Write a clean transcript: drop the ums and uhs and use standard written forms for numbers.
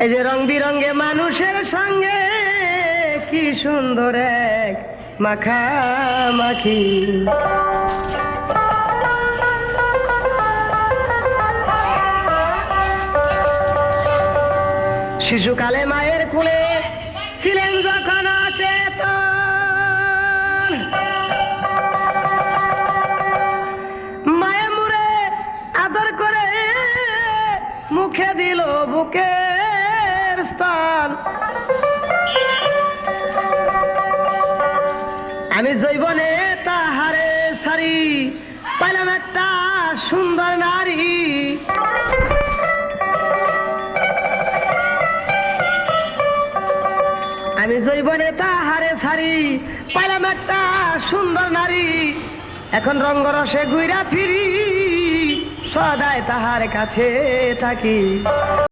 এই যে রং বিরঙ্গে মানুষের সঙ্গে কি সুন্দর এক মাখামাখি, শিশুকালে মায়ের কোলে ছিলেন যখন অচেতন, মায়ে মুড়ে আদর করে মুখে দিল বুকের স্থান। আমি জৈবনে তাহারে সারি পাইলাম একটা সুন্দর নারী, আমি জৈবনে তাহারে সারি পাইলাম একটা সুন্দর নারী। এখন রঙ্গরসে ঘুরা ফিরি সদায় তাহার কাছে থাকি।